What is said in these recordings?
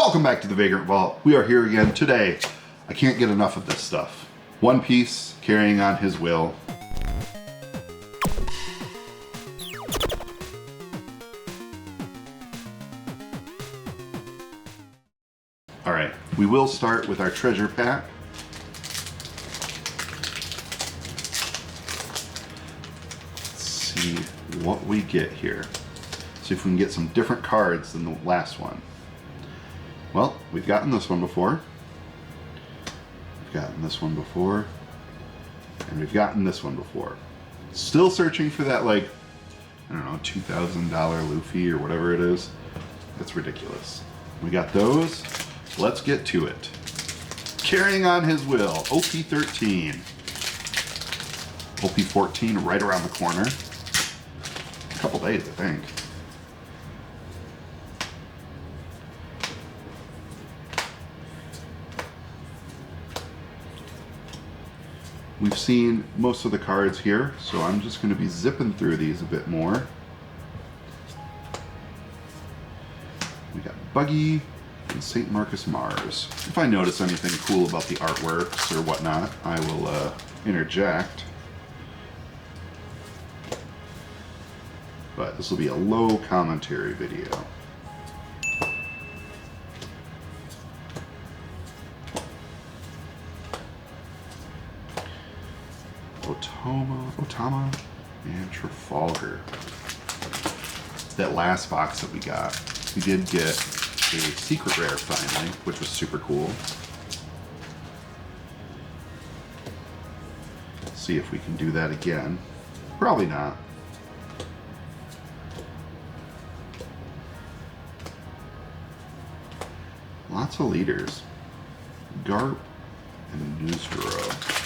Welcome back to the Vagrant Vault. We are here again today. I can't get enough of this stuff. One Piece carrying on his will. Alright, we will start with our treasure pack. Let's see what we get here. See if we can get some different cards than the last one. Well, we've gotten this one before. We've gotten this one before. And we've gotten this one before. Still searching for that, like, I don't know, $2,000 Luffy or whatever it is. It's ridiculous. We got those. Let's get to it. Carrying on his will, OP-13. OP-14 right around the corner. A couple days, I think. We've seen most of the cards here, so I'm just going to be zipping through these a bit more. We got Buggy and St. Marcus Mars. If I notice anything cool about the artworks or whatnot, I will interject. But this will be a low commentary video. Otama, and Trafalgar. That last box that we got, we did get a secret rare finally, which was super cool. See if we can do that again. Probably not. Lots of leaders. Garp and Newsborough.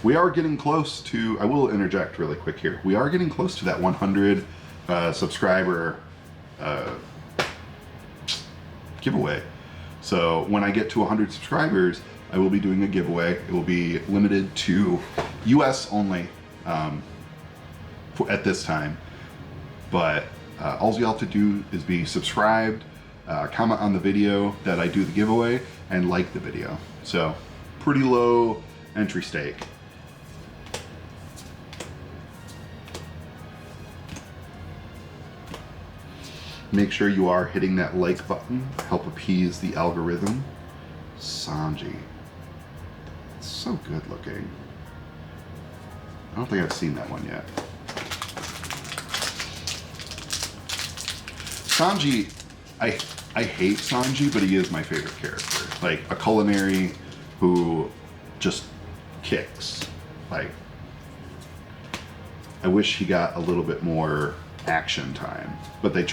We are getting close to, I will interject really quick here, we are getting close to that 100 subscriber giveaway. So when I get to 100 subscribers, I will be doing a giveaway. It will be limited to US only at this time. But all you have to do is be subscribed, comment on the video that I do the giveaway, and like the video. So pretty low entry stake. Make sure you are hitting that like button to help appease the algorithm. Sanji. It's so good looking. I don't think I've seen that one yet. Sanji, I hate Sanji, but he is my favorite character. Like, a culinary who just kicks. Like, I wish he got a little bit more action time, but they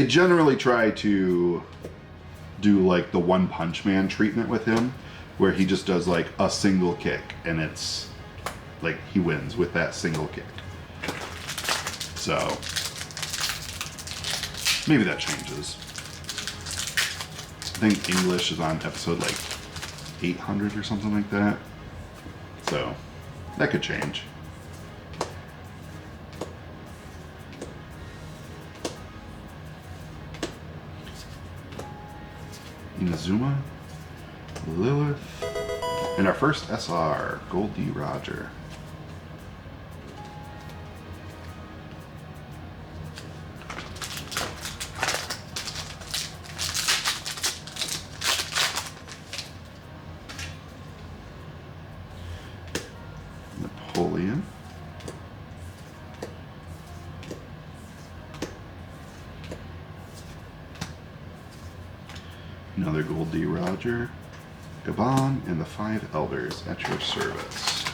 generally try to do like the One Punch Man treatment with him, where he just does like a single kick and it's like he wins with that single kick. So maybe that changes. I think English is on episode like 800 or something like that. So that could change. Inazuma, Lilith, and our first SR, Gold D. Roger. Napoleon. Another Gold D. Roger, Gabon, and the Five Elders at your service.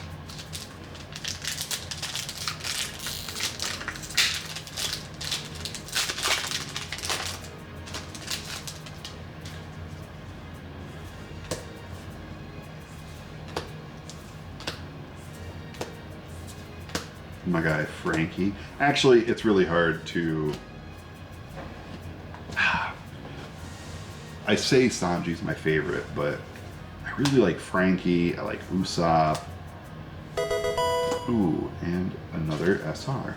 My guy Frankie. Actually, it's really hard to I say Sanji's my favorite, but I I really like Frankie. I like Usopp. Ooh, and another another SR.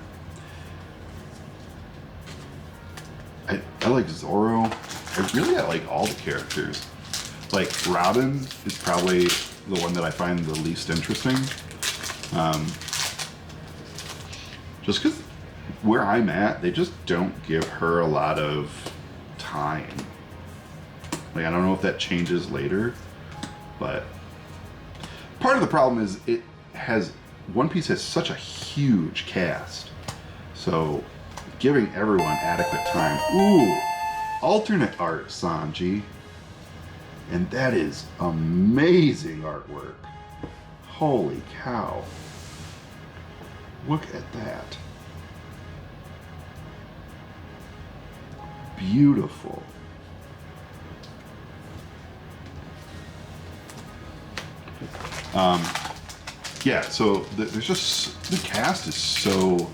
I like Zorro. I like all the characters. Like Robin is probably the one that I find the least interesting. Just because where I'm at, they just don't give her a lot of time. Like, I don't know if that changes later, but part of the problem is One Piece has such a huge cast. So giving everyone adequate time. Ooh, alternate art, Sanji. And that is amazing artwork. Holy cow. Look at that. Beautiful. Yeah, so there's just, the cast is so,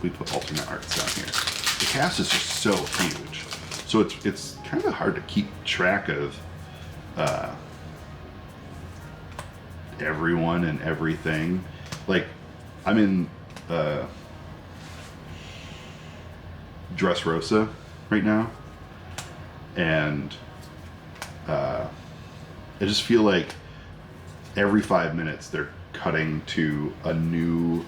we put alternate arts down here. The cast is just so huge. So it's kind of hard to keep track of everyone and everything. Like, I'm in Dressrosa right now, and I just feel like every 5 minutes they're cutting to a new,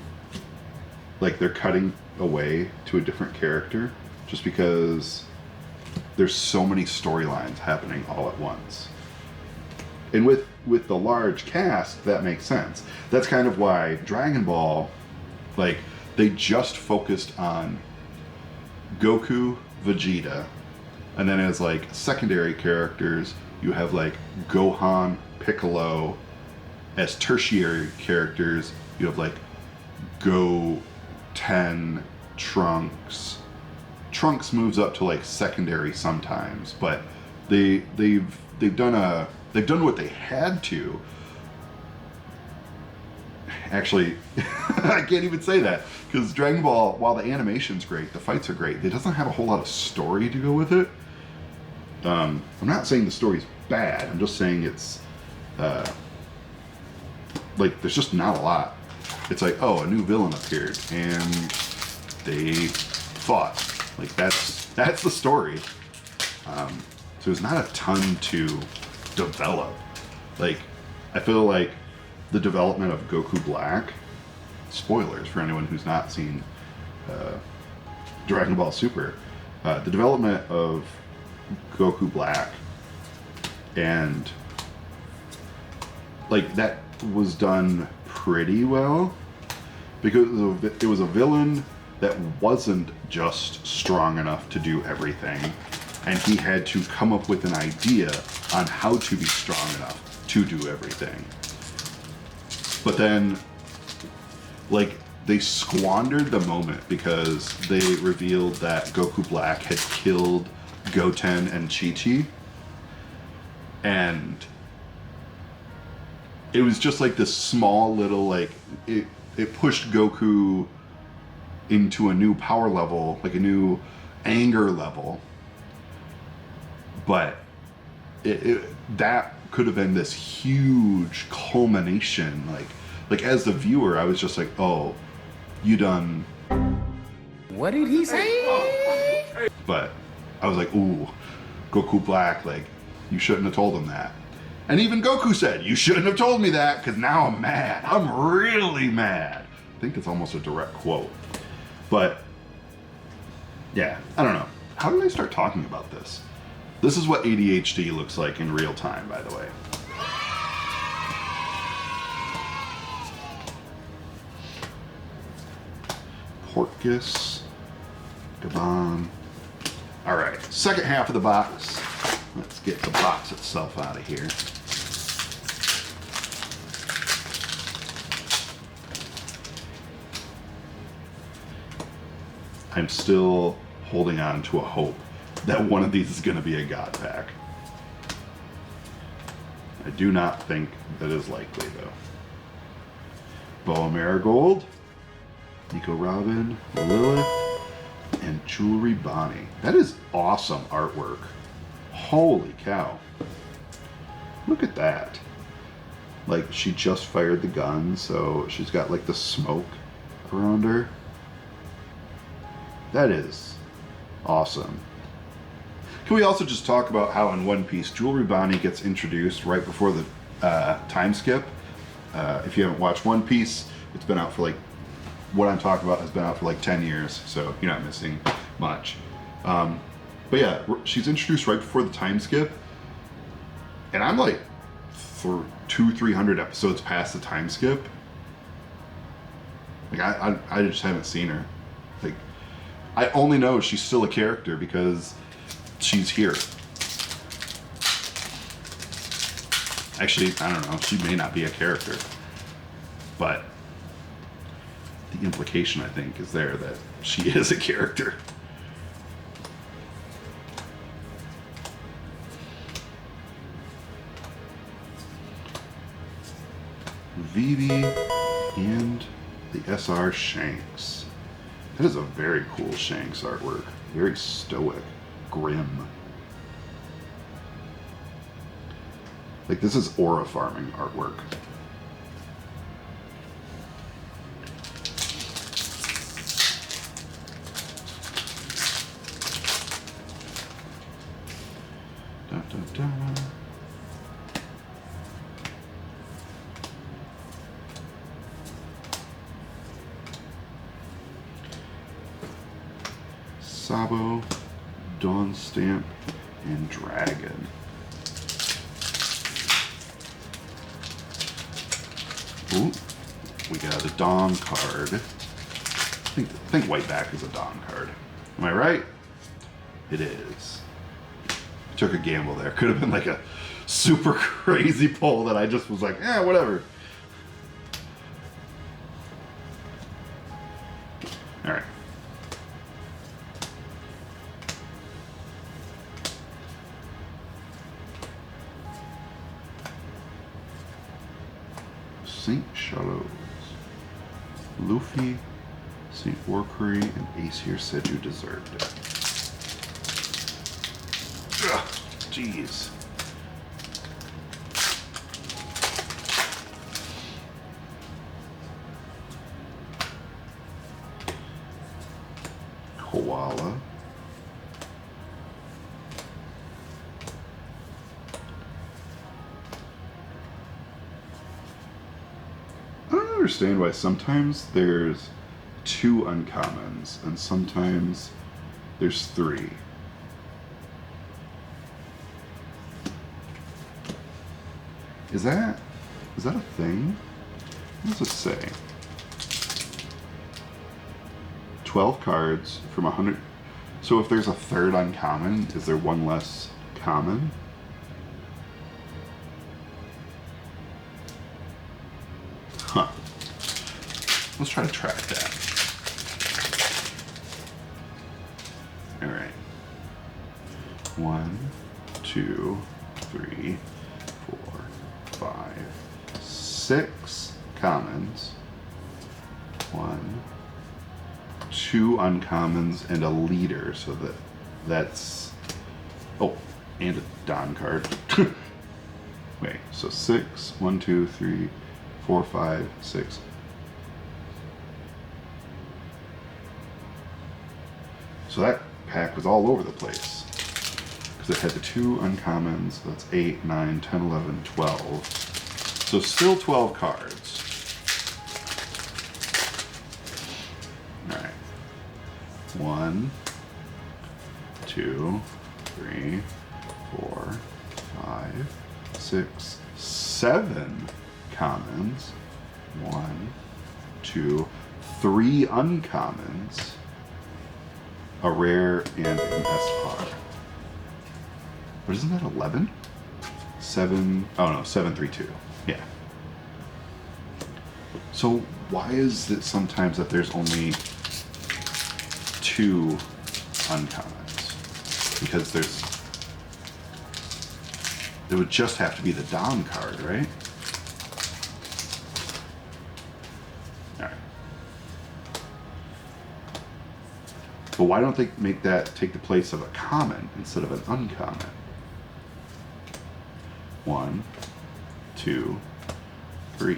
like they're cutting away to a different character, just because there's so many storylines happening all at once. And with the large cast, that makes sense. That's kind of why Dragon Ball, like, they just focused on Goku, Vegeta, and then as like secondary characters, you have like Gohan, Piccolo. As tertiary characters, you have like Go-10, Trunks. Trunks moves up to like secondary sometimes, but they've done what they had to. Actually, I can't even say that, because Dragon Ball, while the animation's great, the fights are great, it doesn't have a whole lot of story to go with it. I'm not saying the story's bad, I'm just saying it's like, there's just not a lot. It's like, oh, a new villain appeared and they fought. Like, that's the story. So there's not a ton to develop. Like, I feel like the development of Goku Black, spoilers for anyone who's not seen Dragon Ball Super, the development of Goku Black, and like that was done pretty well, because it was a villain that wasn't just strong enough to do everything, and he had to come up with an idea on how to be strong enough to do everything. But then, like, they squandered the moment because they revealed that Goku Black had killed Goten and Chi-Chi, and it was just like this small little, like, it pushed Goku into a new power level, like a new anger level. But that could have been this huge culmination. Like as the viewer, I was just like, oh, you done. What did he say? But I was like, ooh, Goku Black, like, you shouldn't have told him that. And even Goku said, you shouldn't have told me that, because now I'm mad. I'm really mad. I think it's almost a direct quote. But, yeah, I don't know. How did I start talking about this? This is what ADHD looks like in real time, by the way. Portgus, Gabon. All right, second half of the box. Let's get the box itself out of here. I'm still holding on to a hope that one of these is going to be a God pack. I do not think that is likely, though. Boa Marigold, Nico Robin, Lilith, and Jewelry Bonnie. That is awesome artwork. Holy cow. Look at that. Like, she just fired the gun, so she's got like the smoke around her. That is awesome. Can we also just talk about how in One Piece, Jewelry Bonnie gets introduced right before the time skip? If you haven't watched One Piece, it's been out for like, what I'm talking about has been out for like 10 years, so you're not missing much. But yeah, she's introduced right before the time skip, and I'm like for 200-300 episodes past the time skip. Like I just haven't seen her. Like I only know she's still a character because she's here. Actually, I don't know. She may not be a character, but the implication I think is there that she is a character. Vivi and the SR Shanks. That is a very cool Shanks artwork. Very stoic, grim. Like this is aura farming artwork. Da, da, da. Sabo, Dawn Stamp, and Dragon. Ooh, we got a Dawn card. I think Whiteback is a Dawn card. Am I right? It is. Took a gamble there. Could have been like a super crazy pull that I just was like, eh, whatever. All right. St. Shallows. Luffy, St. Orkuri, and Aesir said you deserved it. Ugh, jeez. Koala. I don't understand why sometimes there's 2 uncommons and sometimes there's 3. Is that a thing? What does it say? 12 cards from 100. So if there's a 3rd uncommon, is there 1 less common? Huh. Let's try to track that. All right. 1, 2, 3, 4, 5, 6 commons. 1, 2 uncommons, and a leader. So that's. Oh, and a Don card. Wait. So 6. 1, 2, 3, 4, 5, 6. So that pack was all over the place. Because it had the 2 uncommons. So that's 8, 9, 10, 11, 12. So still 12 cards. Alright. 1, 2, 3, 4, 5, 6, 7 commons. 1, 2, 3 uncommons. A rare and an SR. But isn't that 11? 7, oh no, 732. Yeah. So why is it sometimes that there's only 2 uncommons? Because it would just have to be the Dom card, right? Alright. But why don't they make that take the place of a common instead of an uncommon? 1, 2, 3.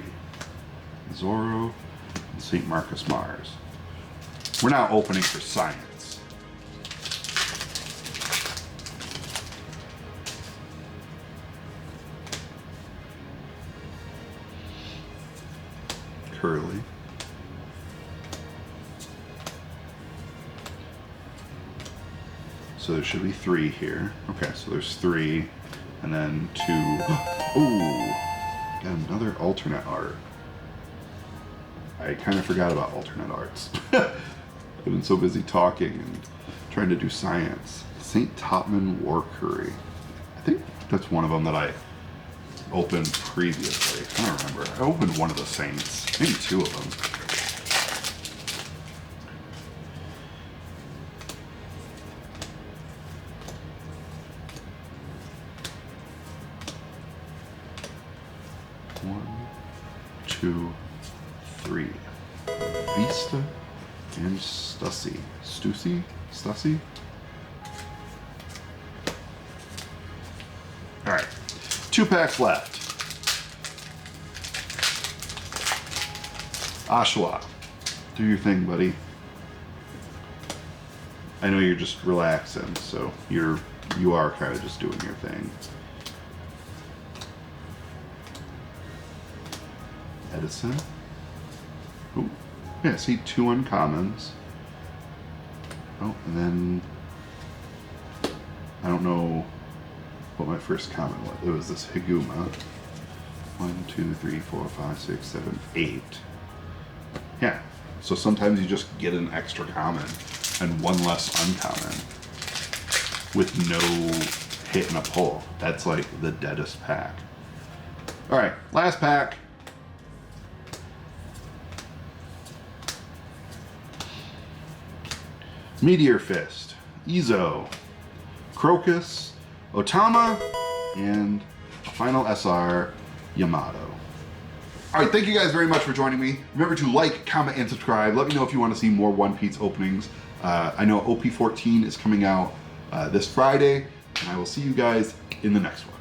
Zoro, St. Marcus Mars. We're now opening for science. Curly. So there should be 3 here. Okay, so there's 3, and then 2. Oh, got another alternate art. I kind of forgot about alternate arts. I've been so busy talking and trying to do science. St. Topman War Curry. I think that's one of them that I opened previously. I don't remember. I opened one of the Saints, maybe 2 of them. One, 2, 3. Vista and Stussy. Stussy? Alright. 2 packs left. Oshawa, do your thing, buddy. I know you're just relaxing, so you are kind of just doing your thing. Edison. Ooh. Yeah, see 2 uncommons. Oh, and then I don't know what my first common was. It was this Higuma. 1, 2, 3, 4, 5, 6, 7, 8. Yeah. So sometimes you just get an extra common and 1 less uncommon with no hit and a pull. That's like the deadest pack. Alright, last pack. Meteor Fist, Izo, Crocus, Otama, and a final SR, Yamato. Alright, thank you guys very much for joining me. Remember to like, comment, and subscribe. Let me know if you want to see more One Piece openings. I know OP-14 is coming out this Friday, and I will see you guys in the next one.